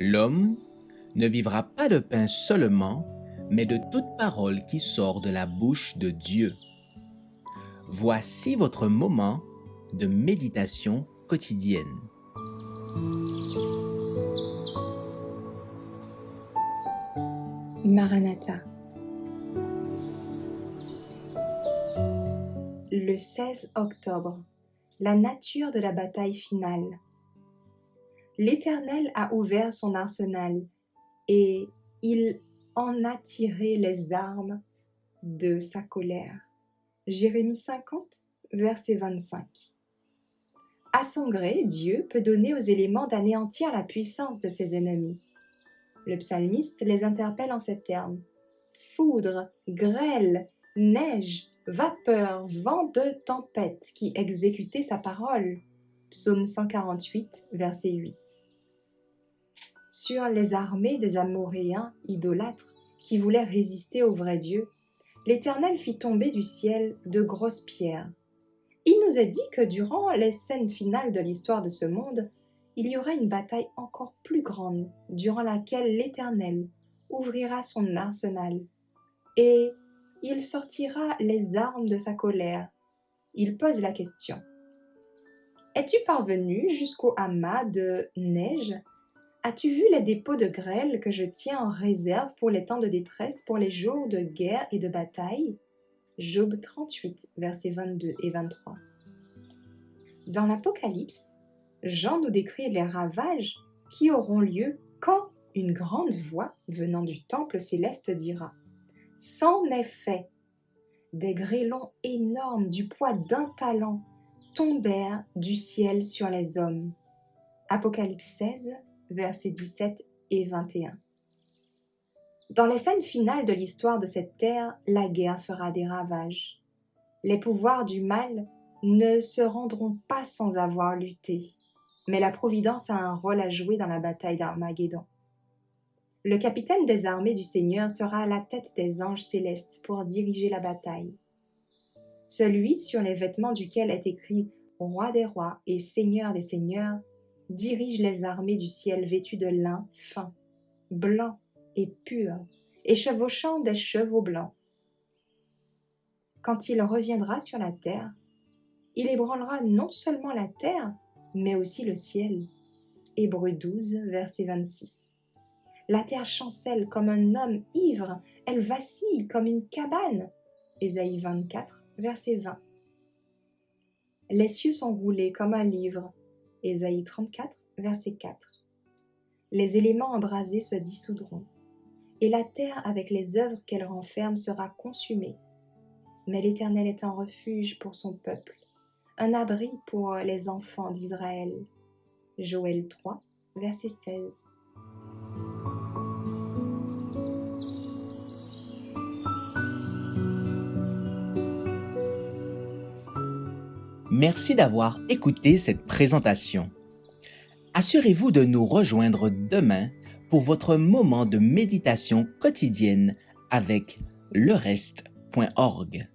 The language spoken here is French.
L'homme ne vivra pas de pain seulement, mais de toute parole qui sort de la bouche de Dieu. Voici votre moment de méditation quotidienne. Maranatha. Le 16 octobre, la nature de la bataille finale. L'Éternel a ouvert son arsenal et il en a tiré les armes de sa colère. Jérémie 50, verset 25. À son gré, Dieu peut donner aux éléments d'anéantir la puissance de ses ennemis. Le psalmiste les interpelle en ces termes. Foudre, grêle, neige, vapeur, vent de tempête qui exécutait sa parole. Psaume 148, verset 8. Sur les armées des Amoréens idolâtres qui voulaient résister au vrai Dieu, l'Éternel fit tomber du ciel de grosses pierres. Il nous est dit que durant les scènes finales de l'histoire de ce monde, il y aura une bataille encore plus grande, durant laquelle l'Éternel ouvrira son arsenal et il sortira les armes de sa colère. Il pose la question. Es-tu parvenu jusqu'au amas de neige? As-tu vu les dépôts de grêle que je tiens en réserve pour les temps de détresse, pour les jours de guerre et de bataille? Job 38, versets 22 et 23. Dans l'Apocalypse, Jean nous décrit les ravages qui auront lieu quand une grande voix venant du temple céleste dira « C'en est fait !» Des grêlons énormes du poids d'un talent tombèrent du ciel sur les hommes. Apocalypse 16, versets 17 et 21. Dans les scènes finales de l'histoire de cette terre, la guerre fera des ravages. Les pouvoirs du mal ne se rendront pas sans avoir lutté, mais la Providence a un rôle à jouer dans la bataille d'Armageddon. Le capitaine des armées du Seigneur sera à la tête des anges célestes pour diriger la bataille. Celui sur les vêtements duquel est écrit « Roi des rois et Seigneur des seigneurs » dirige les armées du ciel vêtues de lin fin, blanc et pur, et chevauchant des chevaux blancs. Quand il reviendra sur la terre, il ébranlera non seulement la terre, mais aussi le ciel. Hébreux 12, verset 26. La terre chancelle comme un homme ivre, elle vacille comme une cabane. Ésaïe 24, verset 20. Les cieux sont roulés comme un livre. Ésaïe 34, verset 4. Les éléments embrasés se dissoudront, et la terre avec les œuvres qu'elle renferme sera consumée. Mais l'Éternel est un refuge pour son peuple, un abri pour les enfants d'Israël. Joël 3, verset 16. Merci d'avoir écouté cette présentation. Assurez-vous de nous rejoindre demain pour votre moment de méditation quotidienne avec lereste.org.